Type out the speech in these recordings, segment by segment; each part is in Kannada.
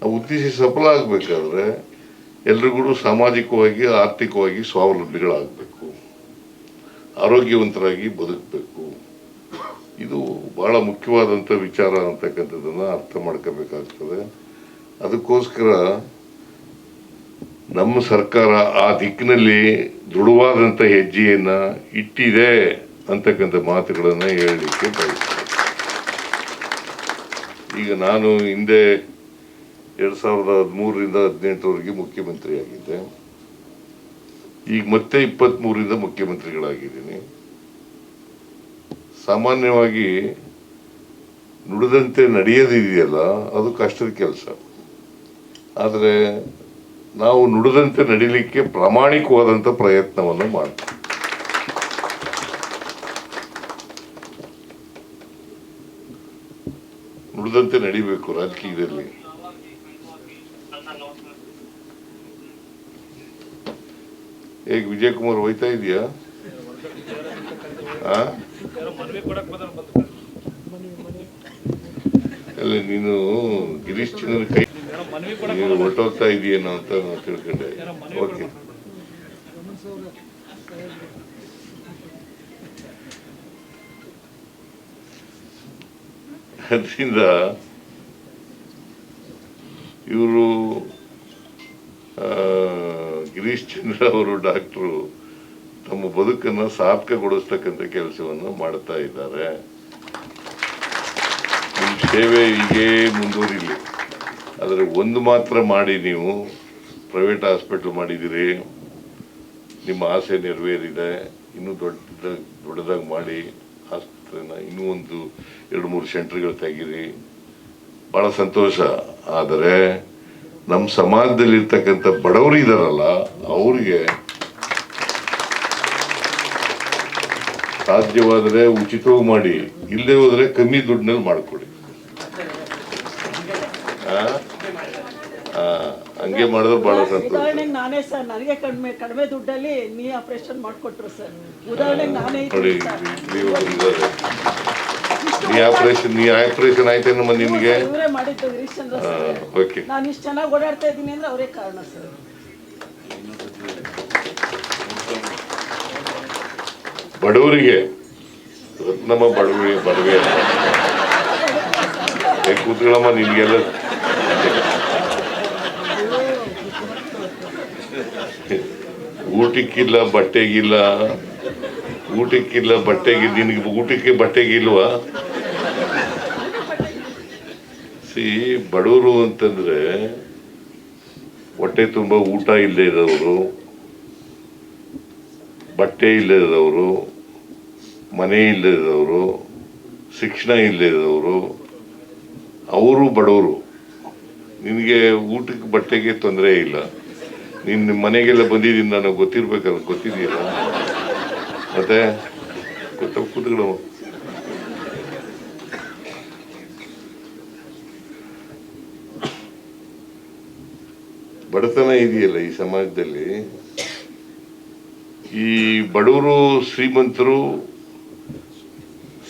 ಆ ಉದ್ದೇಶ ಸಫಲ ಆಗಬೇಕಾದ್ರೆ ಎಲ್ರಿಗೂ ಸಾಮಾಜಿಕವಾಗಿ ಆರ್ಥಿಕವಾಗಿ ಸ್ವಾವಲಂಬಿಗಳಾಗಬೇಕು, ಆರೋಗ್ಯವಂತರಾಗಿ ಬದುಕಬೇಕು. ಇದು ಬಹಳ ಮುಖ್ಯವಾದಂಥ ವಿಚಾರ ಅಂತಕ್ಕಂಥದ್ದನ್ನು ಅರ್ಥ ಮಾಡ್ಕೋಬೇಕಾಗ್ತದೆ. ಅದಕ್ಕೋಸ್ಕರ ನಮ್ಮ ಸರ್ಕಾರ ಆ ದಿಕ್ಕಿನಲ್ಲಿ ದೃಢವಾದಂಥ ಹೆಜ್ಜೆಯನ್ನು ಇಟ್ಟಿದೆ ಅಂತಕ್ಕಂಥ ಮಾತುಗಳನ್ನು ಹೇಳಲಿಕ್ಕೆ ಬಯಸ್ತೇನೆ. ಈಗ ನಾನು ಹಿಂದೆ 2013ರಿಂದ 2018ವರೆಗೆ ಮುಖ್ಯಮಂತ್ರಿ ಆಗಿದ್ದೆ. ಈಗ ಮತ್ತೆ 23ರಿಂದ ಮುಖ್ಯಮಂತ್ರಿಗಳಾಗಿದ್ದೀನಿ. ಸಾಮಾನ್ಯವಾಗಿ ನುಡಿದಂತೆ ನಡೆಯೋದಿದೆಯಲ್ಲ, ಅದು ಕಷ್ಟದ ಕೆಲಸ. ಆದರೆ ನಾವು ನುಡಿದಂತೆ ನಡಿಲಿಕ್ಕೆ ಪ್ರಾಮಾಣಿಕವಾದಂಥ ಪ್ರಯತ್ನವನ್ನು ಮಾಡ್ತೀವಿ. ನುಡಿದಂತೆ ನಡಿಬೇಕು ರಾಜಕೀಯದಲ್ಲಿ. ಹೇಗೆ ವಿಜಯಕುಮಾರ್ ಹೋಯ್ತಾ ಇದೆಯಾ? ಅಲ್ಲ, ನೀನು ಗಿರೀಶ್ ಚಂದ್ರ ಕೈ ನೀನು ಹೊರಟೋಗ್ತಾ ಇದೆಯೇನೋ ಅಂತ ನಾನು ತಿಳ್ಕೊಂಡೆ. ಓಕೆ, ಅದರಿಂದ ಇವರು ಗಿರೀಶ್ ಚಂದ್ರ ಅವರು ಡಾಕ್ಟ್ರು ತಮ್ಮ ಬದುಕನ್ನು ಸಾರ್ಥಕಗೊಳಿಸ್ತಕ್ಕಂಥ ಕೆಲಸವನ್ನು ಮಾಡ್ತಾ ಇದ್ದಾರೆ. ನಿಮ್ಮ ಸೇವೆ ಹೀಗೆ ಮುಂದುವರಿಲಿ. ಆದರೆ ಒಂದು ಮಾತ್ರ ಮಾಡಿ, ನೀವು ಪ್ರೈವೇಟ್ ಹಾಸ್ಪಿಟ್ಲ್ ಮಾಡಿದ್ದೀರಿ, ನಿಮ್ಮ ಆಸೆ ನೆರವೇರಿದೆ. ಇನ್ನೂ ದೊಡ್ಡದಾಗಿ ಮಾಡಿ ಆಸ್ಪತ್ರೆನ, ಇನ್ನೂ ಒಂದು 2-3 ಸೆಂಟರ್ಗಳು ತೆಗೀರಿ, ಭಾಳ ಸಂತೋಷ. ಆದರೆ ನಮ್ಮ ಸಮಾಜದಲ್ಲಿರ್ತಕ್ಕಂಥ ಬಡವರು ಇದ್ದಾರಲ್ಲ, ಅವರಿಗೆ ಸಾಧ್ಯವಾದರೆ ಉಚಿತವಾಗಿ ಮಾಡಿ, ಇಲ್ಲದೆ ಹೋದರೆ ಕಮ್ಮಿ ದುಡ್ಡಿನಲ್ಲಿ ಮಾಡಿಕೊಡಿ. ಹಂಗೆ ಮಾಡಿದ್ರೆ ಬಹಳ ಸಂತೋಷ. ಉದಾಹರಣೆಗೆ ನಾನೇ ಸರ್, ನನಗೆ ಕಡಿಮೆ ದುಡ್ಡಲ್ಲಿ ನೀ ಆಪರೇಷನ್ ಮಾಡಿಕೊಟ್ರು ಸರ್. ಉದಾಹರಣೆಗೆ ನಾನೇ ನೋಡಿ, ನೀ ಆಪರೇಷನ್ ಆಯ್ತೇನಮ್ಮ ನಿಮಗೆ? ಇವರೇ ಮಾಡಿದ್ದು ಗಿರೀಶ್ಚಂದ್ರ ಸರ್. ಓಕೆ, ನಾನು ಇಷ್ಟು ಚೆನ್ನಾಗಿ ಓಡಾಡ್ತಾ ಇದ್ದೀನಿ ಅಂದ್ರೆ ಅವರೇ ಕಾರಣ ಸರ್. ಬಡವರಿಗೆ ರತ್ನಮ್ಮ ಬಡವೆ ಕೂತ್ಕೊಳ್ಳಮ್ಮ. ನಿಮ್ಗೆಲ್ಲ ಊಟಕ್ಕಿಲ್ಲ ಬಟ್ಟೆಗಿಲ್ಲ, ನಿನಗೆ ಊಟಕ್ಕೆ ಬಟ್ಟೆಗಿಲ್ವಾ? ಬಡವರು ಅಂತಂದ್ರೆ ಹೊಟ್ಟೆ ತುಂಬ ಊಟ ಇಲ್ಲದೆ ಇರೋರು, ಬಟ್ಟೆ ಇಲ್ಲದವರು, ಮನೆ ಇಲ್ಲದವರು, ಶಿಕ್ಷಣ ಇಲ್ಲದವರು, ಅವರು ಬಡವರು. ನಿನಗೆ ಊಟಕ್ಕೆ ಬಟ್ಟೆಗೆ ತೊಂದರೆ ಇಲ್ಲ. ನೀನು ನಿಮ್ಮ ಮನೆಗೆಲ್ಲ ಬಂದಿದ್ದೀನಿ, ನನಗೆ ಗೊತ್ತಿರ್ಬೇಕಲ್ಲ, ಗೊತ್ತಿದೆಯಲ್ಲ. ಮತ್ತೆ ಕೂತ್ಕೊಳ್ಳೋ. ಬಡತನ ಇದೆಯಲ್ಲ ಈ ಸಮಾಜದಲ್ಲಿ, ಈ ಬಡವರು ಶ್ರೀಮಂತರು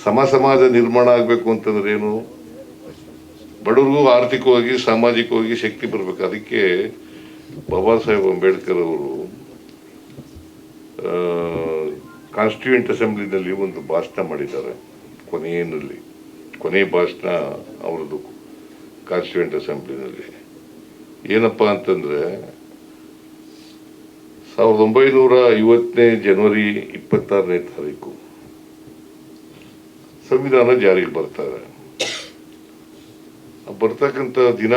ಸಮಾಜ ನಿರ್ಮಾಣ ಆಗಬೇಕು ಅಂತಂದ್ರೆ ಏನು? ಬಡವರಿಗೂ ಆರ್ಥಿಕವಾಗಿ ಸಾಮಾಜಿಕವಾಗಿ ಶಕ್ತಿ ಬರಬೇಕು. ಅದಕ್ಕೆ ಬಾಬಾ ಸಾಹೇಬ್ ಅಂಬೇಡ್ಕರ್ ಅವರು ಕಾನ್ಸ್ಟಿಟ್ಯೂಯೆಂಟ್ ಅಸೆಂಬ್ಲಿನಲ್ಲಿ ಒಂದು ಭಾಷಣ ಮಾಡಿದ್ದಾರೆ. ಕೊನೆಯ ಭಾಷಣ ಅವರದ್ದು ಕಾನ್ಸ್ಟಿಟ್ಯೂಯೆಂಟ್ ಅಸೆಂಬ್ಲಿನಲ್ಲಿ. ಏನಪ್ಪ ಅಂತಂದ್ರೆ 1950 ಜನವರಿ 26ನೇ ತಾರೀಕು ಸಂವಿಧಾನ ಜಾರಿಗೆ ಬರ್ತಾರೆ. ಬರ್ತಕ್ಕಂಥ ದಿನ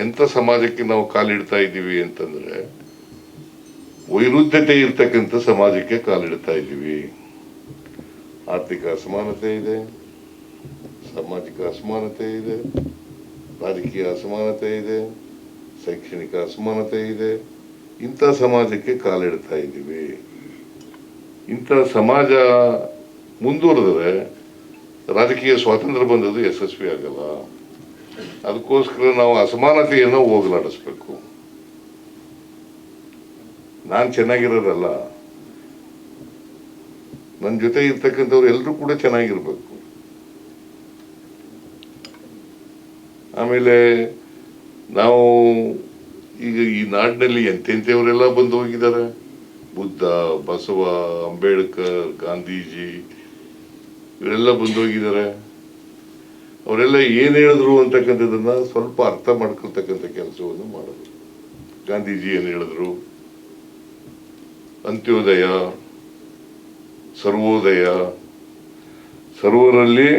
ಎಂಥ ಸಮಾಜಕ್ಕೆ ನಾವು ಕಾಲಿಡ್ತಾ ಇದ್ದೀವಿ ಅಂತಂದ್ರೆ, ವೈರುಧ್ಯತೆ ಇರ್ತಕ್ಕಂಥ ಸಮಾಜಕ್ಕೆ ಕಾಲಿಡ್ತಾ ಇದ್ದೀವಿ. ಆರ್ಥಿಕ ಅಸಮಾನತೆ ಇದೆ, ಸಾಮಾಜಿಕ ಅಸಮಾನತೆ ಇದೆ, ರಾಜಕೀಯ ಅಸಮಾನತೆ ಇದೆ, ಶೈಕ್ಷಣಿಕ ಅಸಮಾನತೆ ಇದೆ. ಇಂಥ ಸಮಾಜಕ್ಕೆ ಕಾಲಿಡ್ತಾ ಇದ್ದೀವಿ. ಇಂಥ ಸಮಾಜ ಮುಂದುವರೆದ್ರೆ ರಾಜಕೀಯ ಸ್ವಾತಂತ್ರ್ಯ ಬಂದದ್ದು ಯಶಸ್ವಿ ಆಗಲ್ಲ. ಅದಕ್ಕೋಸ್ಕರ ನಾವು ಅಸಮಾನತೆಯನ್ನು ಹೋಗಲಾಡಿಸ್ಬೇಕು. ನಾನು ಚೆನ್ನಾಗಿರೋದಲ್ಲ, ನನ್ನ ಜೊತೆ ಇರ್ತಕ್ಕಂಥವ್ರು ಎಲ್ಲರೂ ಕೂಡ ಚೆನ್ನಾಗಿರ್ಬೇಕು. ಆಮೇಲೆ ನಾವು ಈಗ ಈ ನಾಡಿನಲ್ಲಿ ಎಂತೆಂಥವರೆಲ್ಲ ಬಂದು ಹೋಗಿದ್ದಾರೆ. ಬುದ್ಧ, ಬಸವ, ಅಂಬೇಡ್ಕರ್, ಗಾಂಧೀಜಿ ಇವರೆಲ್ಲ ಬಂದು ಹೋಗಿದ್ದಾರೆ. ಅವರೆಲ್ಲ ಏನು ಹೇಳಿದ್ರು ಅಂತಕ್ಕಂಥದ್ದನ್ನ ಸ್ವಲ್ಪ ಅರ್ಥ ಮಾಡ್ಕೊಳ್ತಕ್ಕಂಥ ಕೆಲಸವನ್ನು ಮಾಡೋದು. ಗಾಂಧೀಜಿ ಏನು ಹೇಳಿದ್ರು? ಅಂತ್ಯೋದಯ, ಸರ್ವೋದಯ, ಸರ್ವರಲ್ಲಿ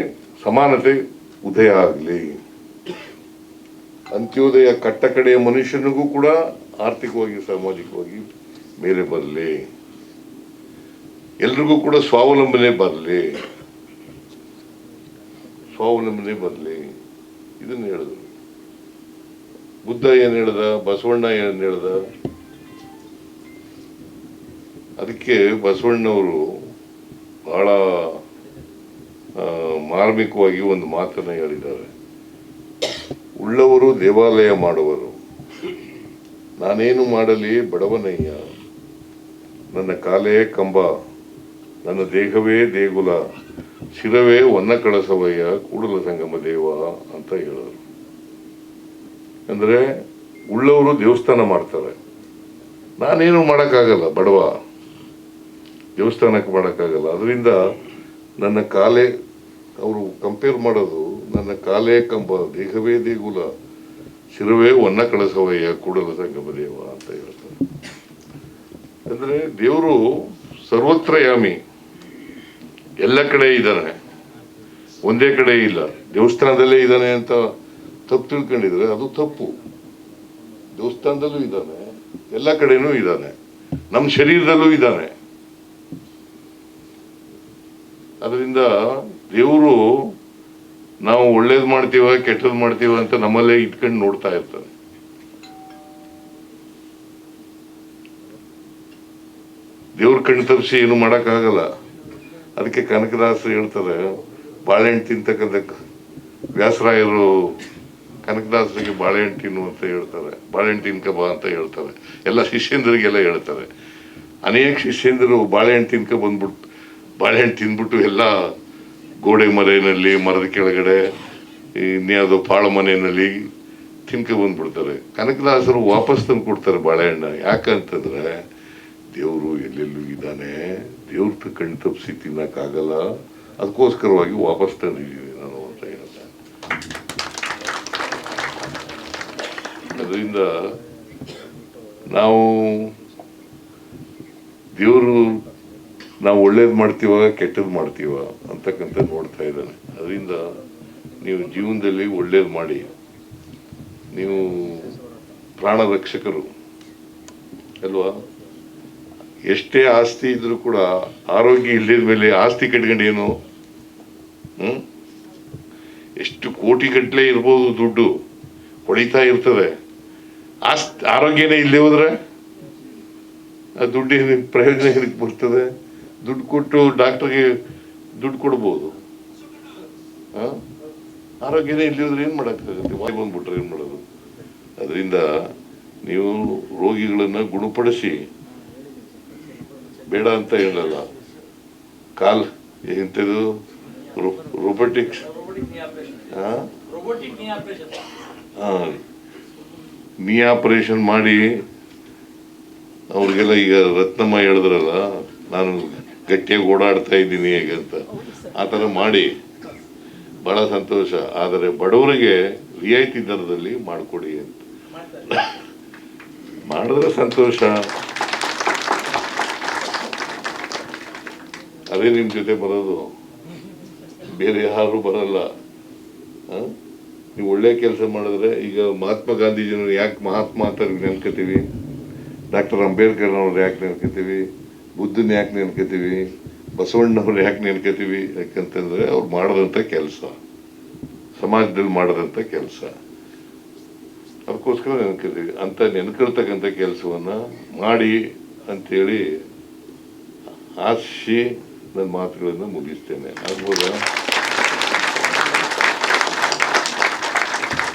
ಸಮಾನತೆ ಉದಯ ಆಗಲಿ. ಅಂತ್ಯೋದಯ ಕಟ್ಟ ಕಡೆಯ ಮನುಷ್ಯನಿಗೂ ಕೂಡ ಆರ್ಥಿಕವಾಗಿ ಸಾಮಾಜಿಕವಾಗಿ ಮೇಲೆ ಬರಲಿ, ಎಲ್ರಿಗೂ ಕೂಡ ಸ್ವಾವಲಂಬನೆ ಬರಲಿ, ಸ್ವಾವಲಂಬನೆ ಬರಲಿ, ಇದನ್ನ ಹೇಳಿದ್ರು. ಬುದ್ಧ ಏನು ಹೇಳ್ದ? ಬಸವಣ್ಣ ಏನು ಹೇಳ್ದ? ಅದಕ್ಕೆ ಬಸವಣ್ಣವರು ಬಹಳ ಮಾರ್ಮಿಕವಾಗಿ ಒಂದು ಮಾತನ್ನ ಹೇಳಿದ್ದಾರೆ. ಉಳ್ಳವರು ದೇವಾಲಯ ಮಾಡುವರು, ನಾನೇನು ಮಾಡಲಿ ಬಡವನಯ್ಯ, ನನ್ನ ಕಾಲೇ ಕಂಬ, ನನ್ನ ದೇಹವೇ ದೇಗುಲ, ಶಿರವೇ ಒನ್ನ ಕಳಸವಯ್ಯ, ಕೂಡಲ ಸಂಗಮ ದೇವ ಅಂತ ಹೇಳೋರು. ಅಂದ್ರೆ ಉಳ್ಳವರು ದೇವಸ್ಥಾನ ಮಾಡ್ತಾರೆ, ನಾನೇನು ಮಾಡೋಕ್ಕಾಗಲ್ಲ, ಬಡವ, ದೇವಸ್ಥಾನಕ್ಕೆ ಮಾಡೋಕ್ಕಾಗಲ್ಲ. ಅದರಿಂದ ನನ್ನ ಕಾಲೇ, ಅವರು ಕಂಪೇರ್ ಮಾಡೋದು, ನನ್ನ ಕಾಲೇ ಕಂಬ, ದೇಹವೇ ದೇಗುಲ, ಶಿರವೇ ಒನ್ನ ಕಳಸವಯ್ಯ, ಕೂಡಲ ಸಂಗಮ ದೇವ ಅಂತ ಹೇಳ್ತಾರೆ. ಅಂದ್ರೆ ದೇವರು ಸರ್ವತ್ರಯಾಮಿ, ಎಲ್ಲ ಕಡೆ ಇದ್ದಾನೆ, ಒಂದೇ ಕಡೆ ಇಲ್ಲ. ದೇವಸ್ಥಾನದಲ್ಲೇ ಇದ್ದಾನೆ ಅಂತ ತಪ್ಪು ತಿಳ್ಕೊಂಡಿದ್ರೆ ಅದು ತಪ್ಪು. ದೇವಸ್ಥಾನದಲ್ಲೂ ಇದ್ದಾನೆ, ಎಲ್ಲ ಕಡೆನೂ ಇದ್ದಾನೆ, ನಮ್ಮ ಶರೀರದಲ್ಲೂ ಇದ್ದಾನೆ. ಅದರಿಂದ ದೇವರು ನಾವು ಒಳ್ಳೇದು ಮಾಡ್ತೀವ ಕೆಟ್ಟದ್ದು ಮಾಡ್ತೀವ ಅಂತ ನಮ್ಮಲ್ಲೇ ಇಟ್ಕೊಂಡು ನೋಡ್ತಾ ಇರ್ತಾನೆ. ದೇವ್ರ ಕಣ್ಣು ತಪ್ಪಿಸಿ ಏನು ಮಾಡೋಕ್ಕಾಗಲ್ಲ. ಅದಕ್ಕೆ ಕನಕದಾಸರು ಹೇಳ್ತಾರೆ, ಬಾಳೆಹಣ್ಣು ತಿಂತಕ್ಕಂಥ ವ್ಯಾಸರಾಯರು ಕನಕದಾಸರಿಗೆ ಬಾಳೆಹಣ್ಣು ತಿನ್ನು ಅಂತ ಹೇಳ್ತಾರೆ, ಬಾಳೆಹಣ್ಣು ತಿನ್ಕಬ ಅಂತ ಹೇಳ್ತಾರೆ. ಎಲ್ಲ ಶಿಷ್ಯಂದ್ರಿಗೆಲ್ಲ ಹೇಳ್ತಾರೆ. ಅನೇಕ ಶಿಷ್ಯಂದರು ಬಾಳೆಹಣ್ಣು ತಿನ್ಕ ಬಂದ್ಬಿಟ್ಟು, ಬಾಳೆಹಣ್ಣು ತಿಂದ್ಬಿಟ್ಟು ಎಲ್ಲ ಗೋಡೆ ಮರೆಯಲ್ಲಿ, ಮರದ ಕೆಳಗಡೆ, ಇನ್ಯಾವುದೋ ಪಾಳು ಮನೆಯಲ್ಲಿ ತಿನ್ಕ ಬಂದ್ಬಿಡ್ತಾರೆ. ಕನಕದಾಸರು ವಾಪಸ್ ತಂದು ಕೊಡ್ತಾರೆ ಬಾಳೆಹಣ್ಣ. ಯಾಕಂತಂದ್ರೆ ದೇವರು ಎಲ್ಲೆಲ್ಲೂ ಇದ್ದಾನೆ, ದೇವ್ರ ಕಣ್ಣು ತಪ್ಪಿಸಿ ತಿನ್ನಕ್ಕಾಗಲ್ಲ, ಅದಕ್ಕೋಸ್ಕರವಾಗಿ ವಾಪಸ್ ತಂದಿದ್ದೀವಿ ನಾನು ಅಂತ ಹೇಳ್ತಾರೆ. ಅದರಿಂದ ನಾವು ದೇವರು ನಾವು ಒಳ್ಳೇದು ಮಾಡ್ತೀವ ಕೆಟ್ಟದ್ದು ಮಾಡ್ತೀವ ಅಂತಕ್ಕಂಥ ನೋಡ್ತಾ ಇದ್ದಾನೆ. ಅದರಿಂದ ನೀವು ಜೀವನದಲ್ಲಿ ಒಳ್ಳೇದು ಮಾಡಿ, ನೀವು ಪ್ರಾಣ ರಕ್ಷಕರು ಅಲ್ವಾ. ಎಷ್ಟೇ ಆಸ್ತಿ ಇದ್ರೂ ಕೂಡ ಆರೋಗ್ಯ ಇಲ್ಲದ ಮೇಲೆ ಆಸ್ತಿ ಕಟ್ಕೊಂಡೇನು? ಎಷ್ಟು ಕೋಟಿ ಗಟ್ಟಲೆ ಇರ್ಬೋದು, ದುಡ್ಡು ಹೊಳಿತಾ ಇರ್ತದೆ, ಆರೋಗ್ಯನೇ ಇಲ್ಲದೆ ಹೋದ್ರೆ ಆ ದುಡ್ಡಿನ ಪ್ರಯೋಜನ ಏನಕ್ಕೆ ಬರ್ತದೆ? ದುಡ್ಡು ಕೊಟ್ಟು ಡಾಕ್ಟರ್ಗೆ ದುಡ್ಡು ಕೊಡ್ಬೋದು, ಆರೋಗ್ಯನೇ ಇಲ್ಲದಿದ್ರೆ ಏನ್ ಮಾಡಕ್ಕಾಗುತ್ತೆ? ವಾಯು ಬಂದ್ಬಿಟ್ರೆ ಏನ್ ಮಾಡೋದು? ಅದರಿಂದ ನೀವು ರೋಗಿಗಳನ್ನ ಗುಣಪಡಿಸಿ, ಬೇಡ ಅಂತ ಹೇಳಲ್ಲ. ಕಾಲ್ ಎಂತದು ರೋಬೋಟಿಕ್ಸ್, ನೀ ಆಪರೇಷನ್ ಮಾಡಿ ಅವ್ರಿಗೆಲ್ಲ, ಈಗ ರತ್ನಮ್ಮ ಹೇಳಿದ್ರಲ್ಲ, ನಾನು ಗಟ್ಟಿಯಾಗಿ ಓಡಾಡ್ತಾ ಇದ್ದೀನಿ ಹೇಗೆ ಅಂತ, ಆ ಥರ ಮಾಡಿ ಬಹಳ ಸಂತೋಷ. ಆದರೆ ಬಡವರಿಗೆ ರಿಯಾಯಿತಿ ದರದಲ್ಲಿ ಮಾಡಿಕೊಡಿ ಅಂತ ಮಾಡಿದ್ರೆ ಸಂತೋಷ. ಅದೇ ನಿಮ್ಮ ಜೊತೆ ಬರೋದು, ಬೇರೆ ಯಾರು ಬರಲ್ಲ. ನೀವು ಒಳ್ಳೆ ಕೆಲಸ ಮಾಡಿದ್ರೆ, ಈಗ ಮಹಾತ್ಮ ಗಾಂಧೀಜಿನ ಯಾಕೆ ಮಹಾತ್ಮ ಅಂತ ನೆನ್ಕೋತೀವಿ, ಡಾಕ್ಟರ್ ಅಂಬೇಡ್ಕರ್ ಅವ್ರು ಯಾಕೆ ನೆನ್ಕೋತೀವಿ, ಬುದ್ಧನ ಯಾಕೆ ನೆನ್ಕೋತೀವಿ, ಬಸವಣ್ಣವ್ರು ಯಾಕೆ ನೆನ್ಕೋತೀವಿ? ಯಾಕಂತಂದ್ರೆ ಅವ್ರು ಮಾಡದಂಥ ಕೆಲಸ, ಸಮಾಜದಲ್ಲಿ ಮಾಡದಂಥ ಕೆಲಸ, ಅದಕ್ಕೋಸ್ಕರ ನೆನ್ಕೋತೀವಿ. ಅಂತ ನೆನ್ಕೊಳ್ತಕ್ಕಂಥ ಕೆಲಸವನ್ನ ಮಾಡಿ ಅಂತೇಳಿ ಆಶಿಸಿ ನನ್ನ ಮಾತುಗಳನ್ನು ಮುಗಿಸ್ತೇನೆ. ಆಗ್ಬೋದಾ?